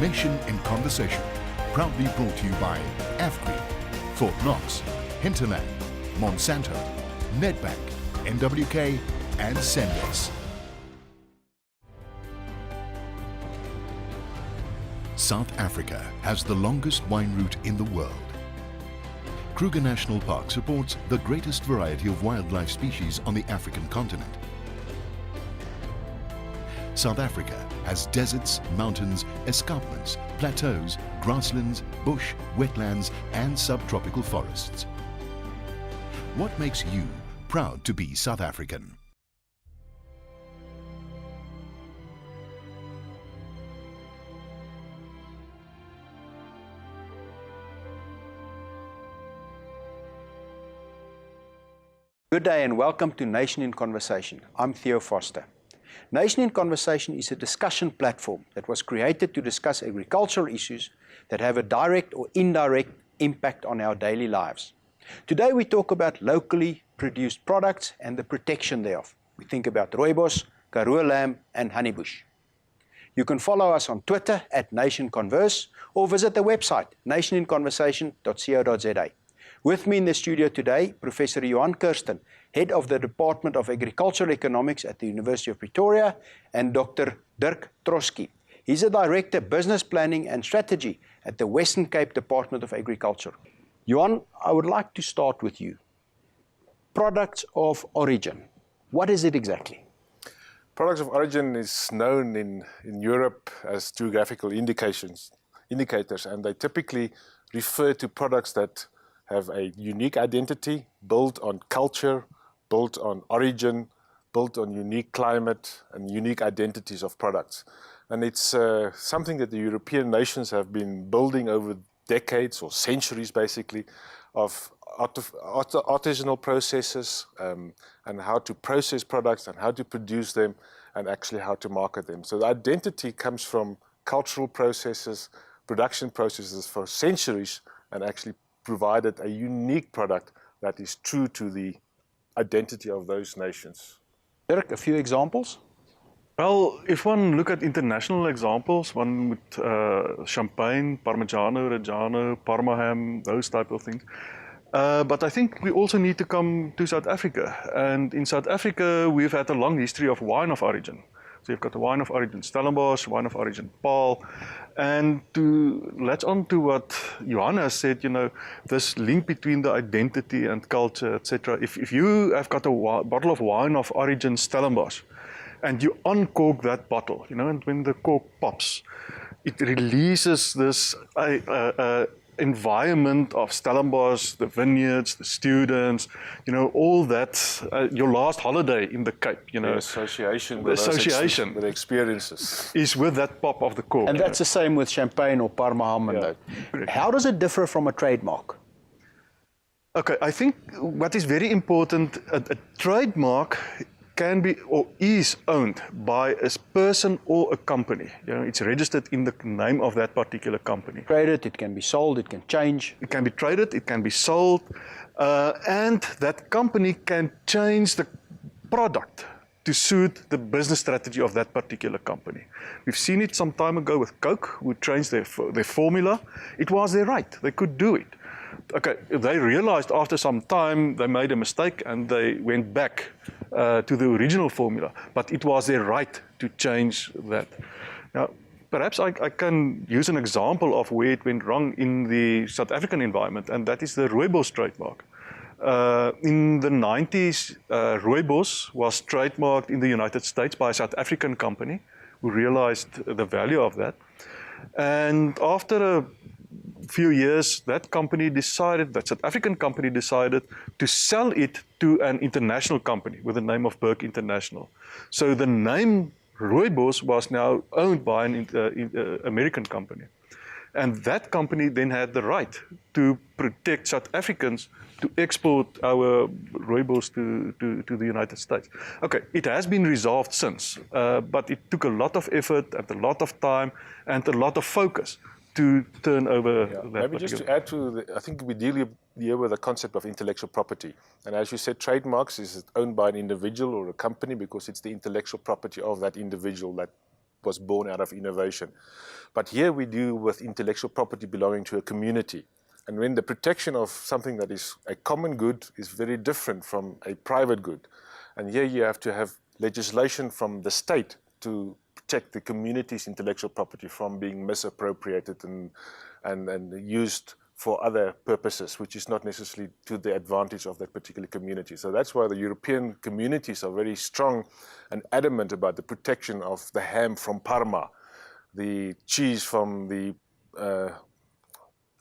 Nation in Conversation, proudly brought to you by AFGRI, Fort Knox, Hinterland, Monsanto, Nedbank, NWK and Senders. South Africa has the longest wine route in the world. Kruger National Park supports the greatest variety of wildlife species on the African continent. South Africa has deserts, mountains, escarpments, plateaus, grasslands, bush, wetlands and subtropical forests. What makes you proud to be South African? Good day and welcome to Nation in Conversation. I'm Theo Foster. Nation in Conversation is a discussion platform that was created to discuss agricultural issues that have a direct or indirect impact on our daily lives. Today we talk about locally produced products and the protection thereof. We think about rooibos, Karoo lamb and honeybush. You can follow us on Twitter at NationConverse or visit the website nationinconversation.co.za. With me in the studio today, Professor Johan Kirsten, Head of the Department of Agricultural Economics at the University of Pretoria, and Dr. Dirk Troski. He's a Director Business Planning and Strategy at the Western Cape Department of Agriculture. Johan, I would like to start with you. Products of origin. What is it exactly? Products of origin is known in Europe as geographical indicators, and they typically refer to products that have a unique identity, built on culture, built on origin, built on unique climate and unique identities of products. And it's something that the European nations have been building over decades or centuries basically of artisanal processes and how to process products and how to produce them and actually how to market them. So the identity comes from cultural processes, production processes for centuries, and actually provided a unique product that is true to the identity of those nations. Dirk, a few examples? Well, if one look at international examples, one would Champagne, Parmigiano, Reggiano, Parma ham, those type of things. But I think we also need to come to South Africa. And in South Africa, we've had a long history of wine of origin. So you've got the wine of origin Stellenbosch, wine of origin Paarl. And to latch on to what Johanna said, you know, this link between the identity and culture, etc. If you have got a bottle of wine of origin Stellenbosch, and you uncork that bottle, you know, and when the cork pops, it releases this environment of Stellenbosch, the vineyards, the students, you know, all that, your last holiday in the Cape, you know. The association, with the experiences. Is with that pop of the cork. And that's the same with Champagne or Parma ham. Yeah. How does it differ from a trademark? Okay, I think what is very important, a trademark can be or is owned by a person or a company. You know, it's registered in the name of that particular company. Traded, it can be sold, it can change. It can be traded, it can be sold, and that company can change the product to suit the business strategy of that particular company. We've seen it some time ago with Coke, who changed their formula. It was their right, they could do it. Okay, they realized after some time they made a mistake and they went back to the original formula, but it was their right to change that. Now, perhaps I can use an example of where it went wrong in the South African environment, and that is the rooibos trademark. In the 90s, rooibos was trademarked in the United States by a South African company who realized the value of that. And after a few years, that South African company decided to sell it to an international company with the name of Berg International. So the name rooibos was now owned by an American company. And that company then had the right to protect South Africans to export our rooibos to the United States. Okay, it has been resolved since, but it took a lot of effort and a lot of time and a lot of focus to turn over that. Maybe just to add to I think we deal here with the concept of intellectual property. And as you said, trademarks is owned by an individual or a company because it's the intellectual property of that individual that was born out of innovation. But here we deal with intellectual property belonging to a community. And when the protection of something that is a common good is very different from a private good. And here you have to have legislation from the state to protect the community's intellectual property from being misappropriated and used for other purposes, which is not necessarily to the advantage of that particular community. So that's why the European communities are very strong and adamant about the protection of the ham from Parma, the cheese from the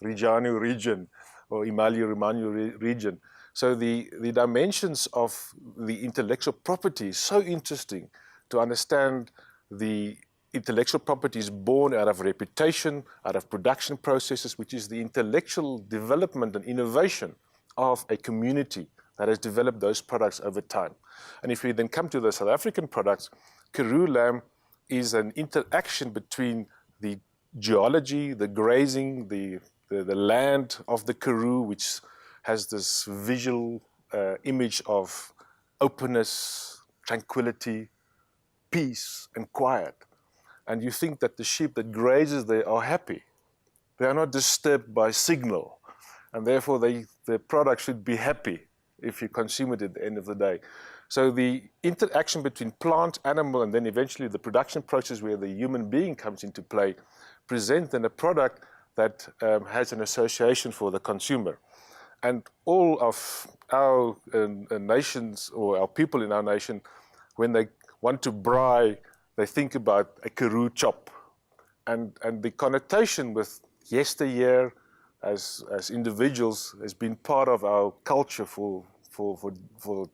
Reggiano region or Emilia-Romagna region. So the dimensions of the intellectual property is so interesting to understand. The intellectual property is born out of reputation, out of production processes, which is the intellectual development and innovation of a community that has developed those products over time. And if we then come to the South African products, Karoo lamb is an interaction between the geology, the grazing, the land of the Karoo, which has this visual image of openness, tranquility, peace and quiet. And you think that the sheep that grazes there are happy. They are not disturbed by signal. And therefore the product should be happy if you consume it at the end of the day. So the interaction between plant, animal, and then eventually the production process where the human being comes into play present then a product that has an association for the consumer. And all of our nations or our people in our nation, when they want to braai, they think about a Karoo chop. And the connotation with yesteryear as individuals has been part of our culture for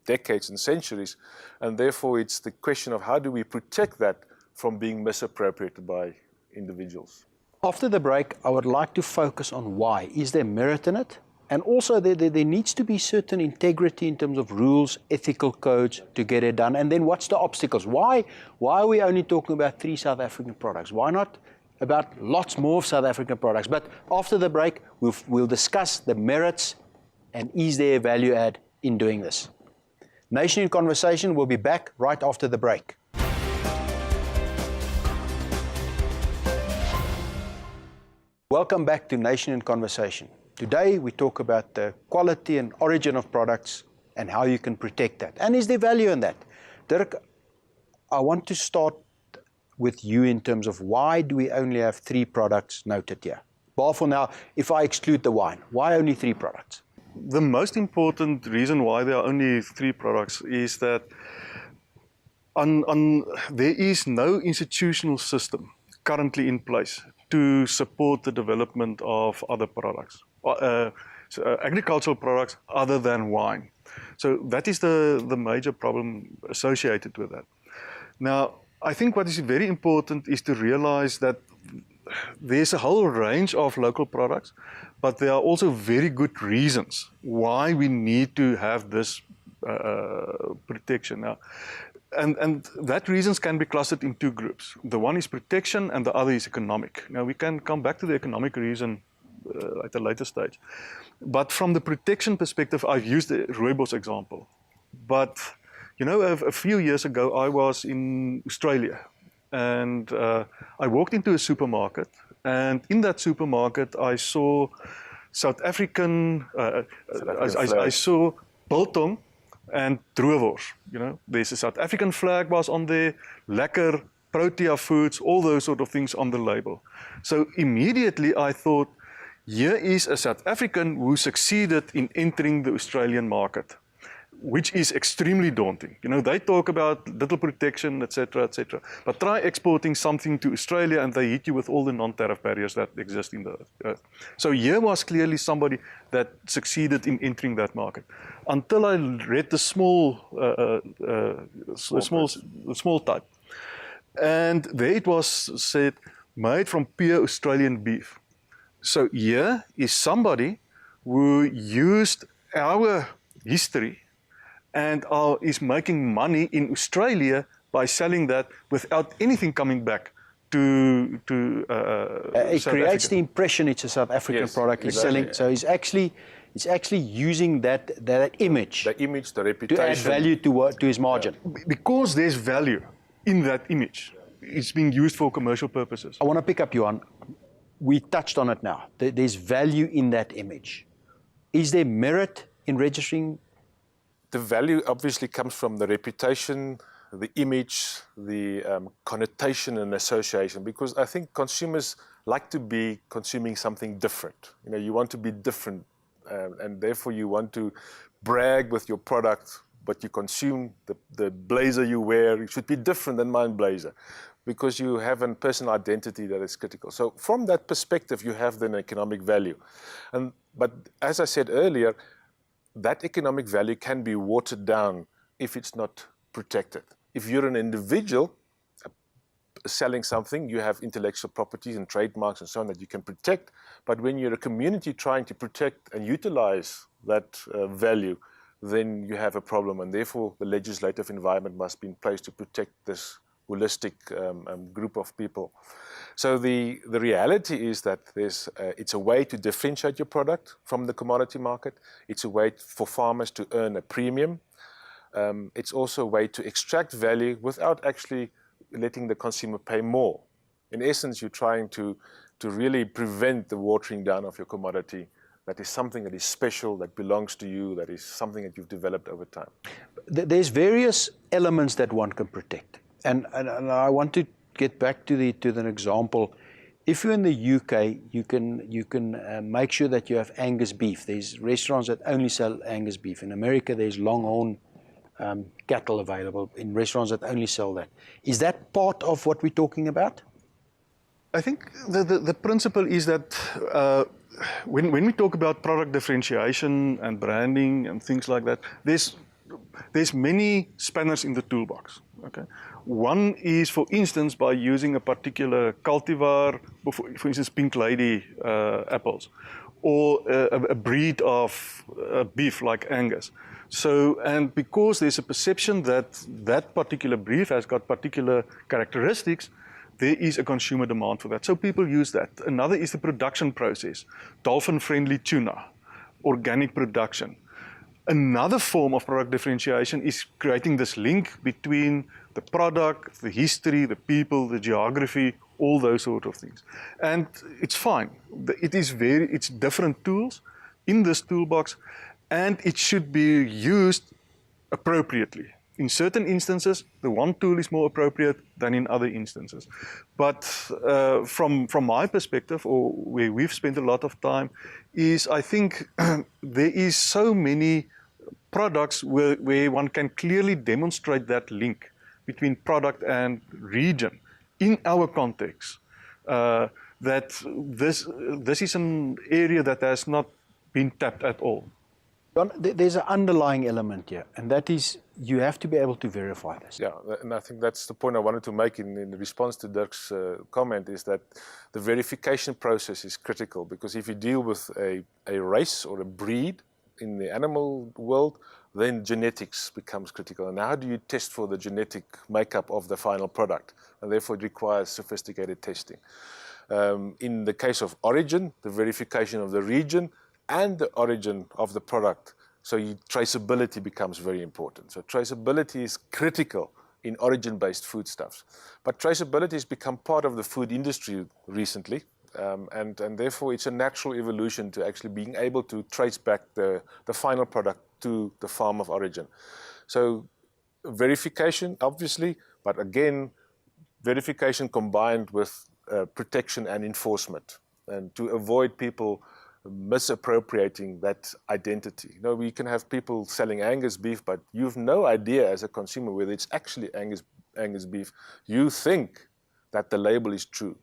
decades and centuries. And therefore it's the question of how do we protect that from being misappropriated by individuals. After the break, I would like to focus on why. Is there merit in it? And also there needs to be certain integrity in terms of rules, ethical codes to get it done. And then what's the obstacles? Why are we only talking about 3 South African products? Why not about lots more of South African products? But after the break, we'll discuss the merits and is there a value add in doing this. Nation in Conversation will be back right after the break. Welcome back to Nation in Conversation. Today we talk about the quality and origin of products and how you can protect that. And is there value in that? Dirk, I want to start with you in terms of why do we only have 3 products noted here? Bar for now, if I exclude the wine, why only 3 products? The most important reason why there are only 3 products is that there is no institutional system currently in place to support the development of other products, agricultural products other than wine. So that is the major problem associated with that. Now, I think what is very important is to realize that there's a whole range of local products, but there are also very good reasons why we need to have this protection. Now, and that reasons can be clustered in 2 groups. The one is protection and the other is economic. Now we can come back to the economic reason at a later stage. But from the protection perspective, I've used the rooibos example. But you know, a few years ago I was in Australia and I walked into a supermarket, and in that supermarket I saw South African, I saw biltong and droewors. You know, there's a South African flag was on there, lekker, Protea foods, all those sort of things on the label. So immediately I thought, here is a South African who succeeded in entering the Australian market, which is extremely daunting. You know, they talk about little protection, etc., but try exporting something to Australia and they hit you with all the non-tariff barriers that exist in the earth. So here was clearly somebody that succeeded in entering that market. Until I read the small type. And there it was said, made from pure Australian beef. So here is somebody who used our history and is making money in Australia by selling that without anything coming back to it South creates Africa. the impression it's a South African product he's selling. So he's actually using that image, the reputation, to add value to his margin. Because there's value in that image. it's being used for commercial purposes. I want to pick up, Johan. We touched on it now. There's value in that image. Is there merit in registering? The value obviously comes from the reputation, the image, the connotation and association, because I think consumers like to be consuming something different. You know, you want to be different, and therefore you want to brag with your product, but you consume the blazer you wear. It should be different than my blazer, because you have a personal identity that is critical. So from that perspective, you have then economic value. But as I said earlier, that economic value can be watered down if it's not protected. If you're an individual selling something, you have intellectual properties and trademarks and so on that you can protect. But when you're a community trying to protect and utilize that value, then you have a problem, and therefore the legislative environment must be in place to protect this holistic group of people. So the reality is that it's a way to differentiate your product from the commodity market. It's a way for farmers to earn a premium. It's also a way to extract value without actually letting the consumer pay more. In essence, you're trying to really prevent the watering down of your commodity. That is something that is special, that belongs to you, that is something that you've developed over time. There's various elements that one can protect. And I want to get back to an example. If you're in the UK, you can make sure that you have Angus beef. There's restaurants that only sell Angus beef. In America, there's Longhorn cattle available in restaurants that only sell that. Is that part of what we're talking about? I think the principle is that when we talk about product differentiation and branding and things like that, there's many spanners in the toolbox. Okay, one is, for instance, by using a particular cultivar, for instance, Pink Lady apples, or a breed of beef like Angus. So, and because there's a perception that that particular breed has got particular characteristics, there is a consumer demand for that. So people use that. Another is the production process. Dolphin-friendly tuna, organic production. Another form of product differentiation is creating this link between the product, the history, the people, the geography, all those sort of things. And it's fine. It's different tools in this toolbox, and it should be used appropriately. In certain instances, the one tool is more appropriate than in other instances. But from my perspective, or where we've spent a lot of time, is I think there is so many products where one can clearly demonstrate that link between product and region in our context, that this is an area that has not been tapped at all. John, there's an underlying element here, and that is you have to be able to verify this. Yeah, and I think that's the point I wanted to make in response to Dirk's comment, is that the verification process is critical, because if you deal with a race or a breed in the animal world, then genetics becomes critical. And how do you test for the genetic makeup of the final product? And therefore it requires sophisticated testing. In the case of origin, the verification of the region and the origin of the product. So traceability becomes very important. So traceability is critical in origin-based foodstuffs. But traceability has become part of the food industry recently, and therefore it's a natural evolution to actually being able to trace back the final product to the farm of origin. So verification, obviously, but again, verification combined with protection and enforcement, and to avoid people misappropriating that identity. You know, we can have people selling Angus beef, but you've no idea as a consumer whether it's actually Angus beef. You think that the label is true,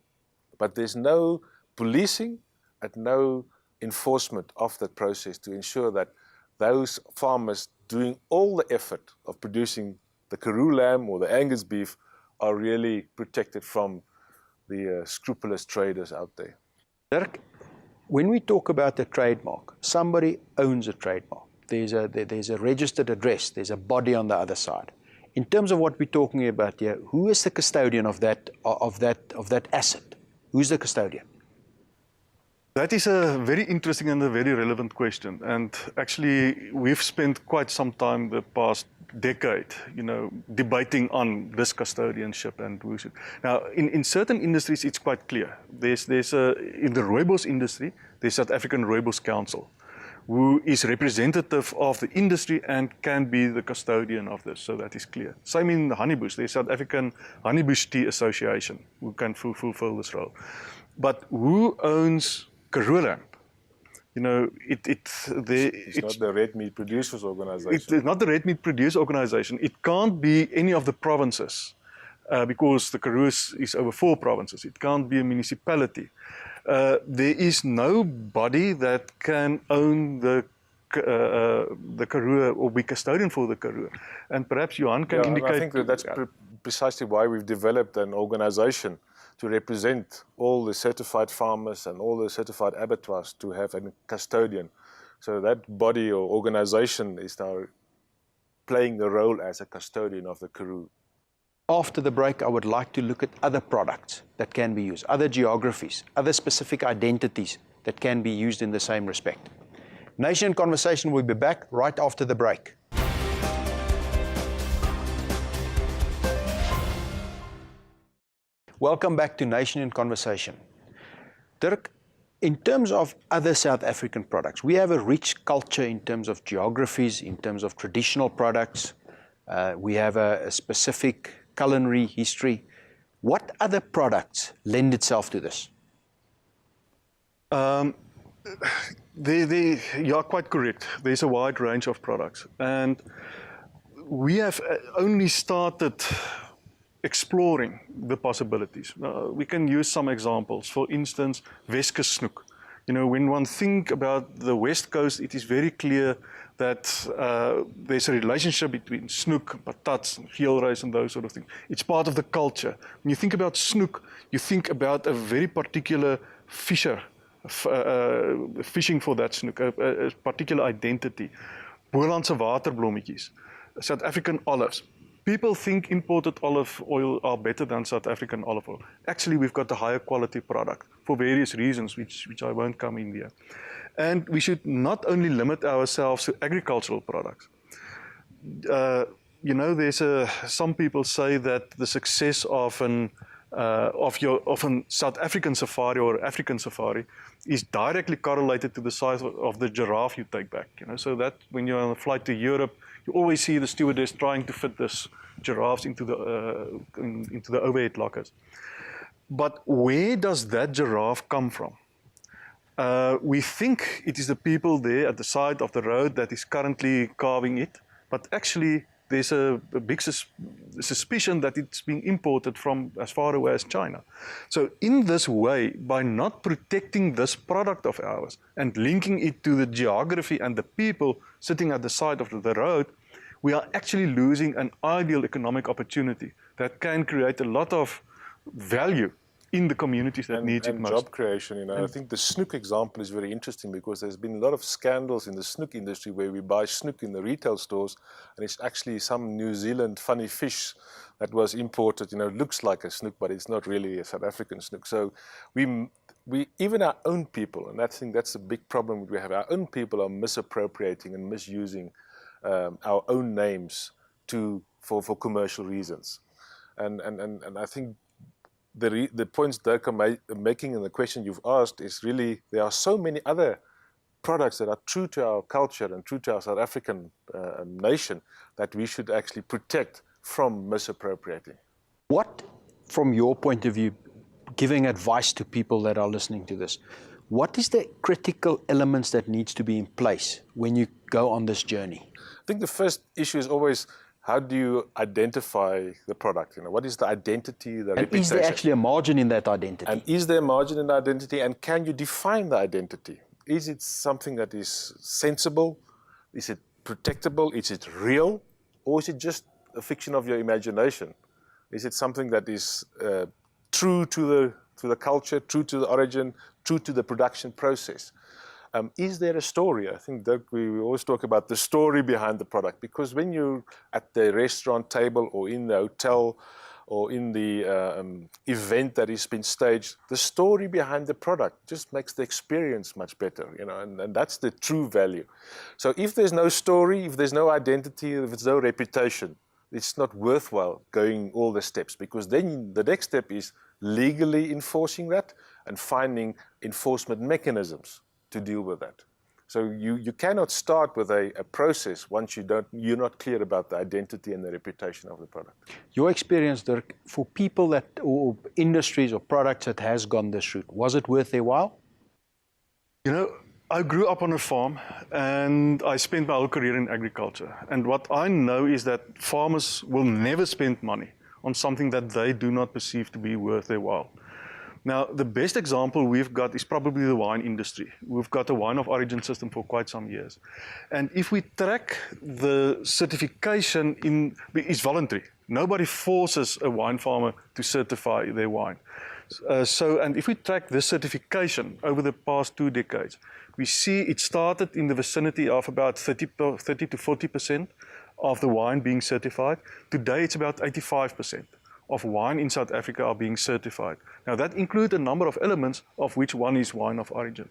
but there's no policing and no enforcement of that process to ensure that those farmers doing all the effort of producing the Karoo lamb or the Angus beef are really protected from the scrupulous traders out there. Dirk, when we talk about a trademark, somebody owns a trademark. There's a registered address. There's a body on the other side. In terms of what we're talking about here, who is the custodian of that asset? Who's the custodian? That is a very interesting and a very relevant question. And actually, we've spent quite some time the past decade, debating on this custodianship and who should. Now, in certain industries, it's quite clear. In the rooibos industry, there's South African Rooibos Council, who is representative of the industry and can be the custodian of this, so that is clear. Same in the honeybush, there's South African Honeybush Tea Association, who can fulfill this role. But who owns Karoo land? It's not the Red Meat Producers Organization. It's not the Red Meat Producers Organization. It can't be any of the provinces because the Karoo is over 4 provinces. It can't be a municipality. There is no body that can own the Karoo or be custodian for the Karoo. And perhaps Johan can indicate... I think that's precisely why we've developed an organization to represent all the certified farmers and all the certified abattoirs to have a custodian. So that body or organization is now playing the role as a custodian of the Karoo. After the break, I would like to look at other products that can be used, other geographies, other specific identities that can be used in the same respect. Nation in Conversation will be back right after the break. Welcome back to Nation in Conversation. Dirk, in terms of other South African products, we have a rich culture in terms of geographies, in terms of traditional products. We have a specific culinary history. What other products lend itself to this? You are quite correct. There's a wide range of products. And we have only started exploring the possibilities. We can use some examples. For instance, Weskus snoek. When one thinks about the West Coast, it is very clear that there's a relationship between snoek, patats, geel rice, and those sort of things. It's part of the culture. When you think about snoek, you think about a very particular fisher, fishing for that snoek, a particular identity. Boerlandse waterblommetjies, South African olives. People think imported olive oil are better than South African olive oil. Actually, we've got a higher quality product for various reasons, which I won't come in here. And we should not only limit ourselves to agricultural products. Some people say that the success of a South African safari or African safari is directly correlated to the size of the giraffe you take back. So that when you're on a flight to Europe, you always see the stewardess trying to fit this giraffes into the overhead lockers. But where does that giraffe come from? We think it is the people there at the side of the road that is currently carving it, but actually there's a big suspicion that it's being imported from as far away as China. So in this way, by not protecting this product of ours and linking it to the geography and the people sitting at the side of the road, we are actually losing an ideal economic opportunity that can create a lot of value in the communities that need it most. And job creation, I think the snoek example is very interesting because there's been a lot of scandals in the snoek industry where we buy snoek in the retail stores and it's actually some New Zealand funny fish that was imported, looks like a snoek, but it's not really a South African snoek. So we even our own people, and I think that's a big problem we have, our own people are misappropriating and misusing our own names for commercial reasons. And I think the points Dirk are making and the question you've asked is really, there are so many other products that are true to our culture and true to our South African nation that we should actually protect from misappropriating. What, from your point of view, giving advice to people that are listening to this, what is the critical elements that needs to be in place when you go on this journey? I think the first issue is always, how do you identify the product? What is the identity, the reputation? Is there actually a margin in that identity? And is there a margin in the identity? And can you define the identity? Is it something that is sensible? Is it protectable? Is it real? Or is it just a fiction of your imagination? Is it something that is true to the culture, true to the origin, true to the production process? Is there a story? I think that we always talk about the story behind the product, because when you're at the restaurant table or in the hotel or in the event that is been staged, the story behind the product just makes the experience much better, you know, and that's the true value. So if there's no story, if there's no identity, if there's no reputation, it's not worthwhile going all the steps, because then the next step is legally enforcing that and finding enforcement mechanisms to deal with that. So you cannot start with a process once you're not clear about the identity and the reputation of the product. Your experience, Dirk, for people that, or industries or products that has gone this route, was it worth their while? You know, I grew up on a farm and I spent my whole career in agriculture. And what I know is that farmers will never spend money on something that they do not perceive to be worth their while. Now, the best example we've got is probably the wine industry. We've got a wine of origin system for quite some years. And if we track the certification it's voluntary. Nobody forces a wine farmer to certify their wine. And if we track this certification over the past 2 decades, we see it started in the vicinity of about 30 to 40% of the wine being certified. Today, it's about 85%. Of wine in South Africa are being certified. Now that includes a number of elements, of which one is wine of origin.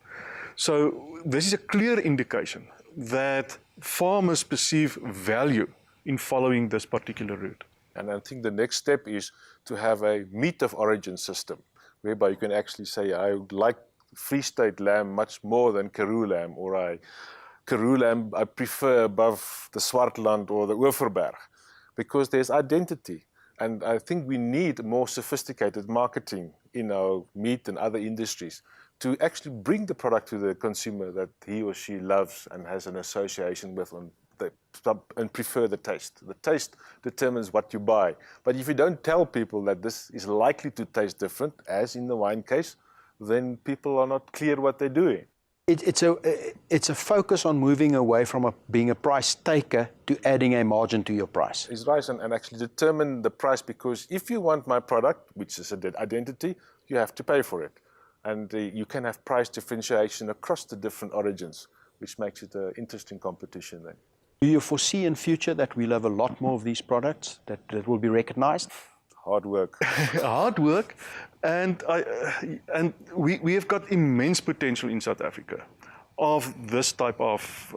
So this is a clear indication that farmers perceive value in following this particular route. And I think the next step is to have a meat of origin system, whereby you can actually say, I would like Free State lamb much more than Karoo lamb, or Karoo lamb I prefer above the Swartland or the Oeverberg, because there's identity. And I think we need more sophisticated marketing in our meat and other industries to actually bring the product to the consumer that he or she loves and has an association with and prefer the taste. The taste determines what you buy. But if you don't tell people that this is likely to taste different, as in the wine case, then people are not clear what they're doing. It's a focus on moving away from being a price taker to adding a margin to your price. It's right, and actually determine the price, because if you want my product, which is an identity, you have to pay for it. And you can have price differentiation across the different origins, which makes it an interesting competition then. Do you foresee in future that we'll have a lot more of these products that will be recognized? Hard work. Hard work, and we have got immense potential in South Africa of this type of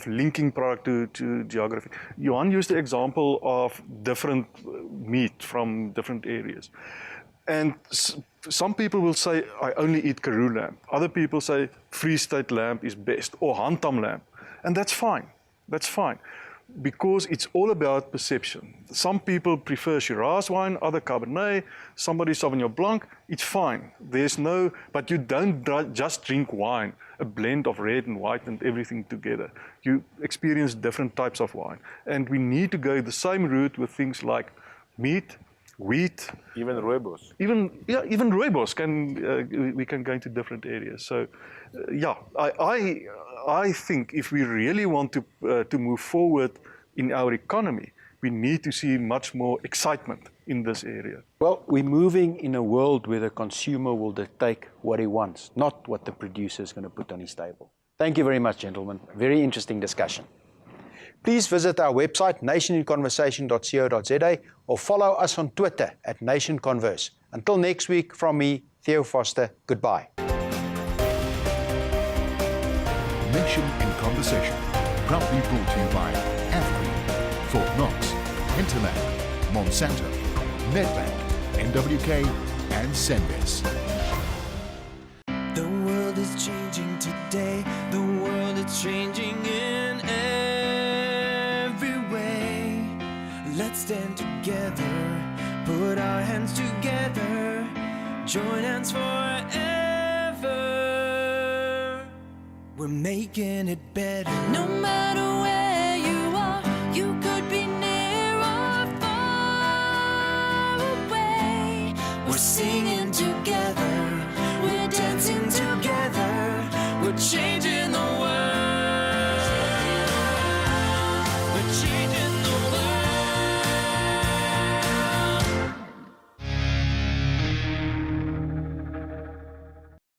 linking product to geography. Johan used the example of different meat from different areas, and some people will say, I only eat Karoo lamb. Other people say Free State lamb is best, or Handam lamb, and that's fine. That's fine. Because it's all about perception. Some people prefer Shiraz wine, other Cabernet, somebody Sauvignon Blanc, it's fine. But you don't just drink wine, a blend of red and white and everything together. You experience different types of wine. And we need to go the same route with things like meat, wheat. Even rooibos. Even rooibos, we can go into different areas. So, I think if we really want to move forward in our economy, we need to see much more excitement in this area. Well, we're moving in a world where the consumer will dictate what he wants, not what the producer is going to put on his table. Thank you very much, gentlemen. Very interesting discussion. Please visit our website, nationinconversation.co.za, or follow us on Twitter at NationConverse. Until next week, from me, Theo Foster, goodbye. Nation in Conversation, proudly brought to you by Afgreen, Fort Knox, Hinterland, Monsanto, Nedbank, NWK, and Senbis. The world is changing today. The world is changing in every way. Let's stand together, put our hands together, join hands forever. We're making it better. No matter where you are, you could be near or far away. We're singing together, we're dancing together, we're changing.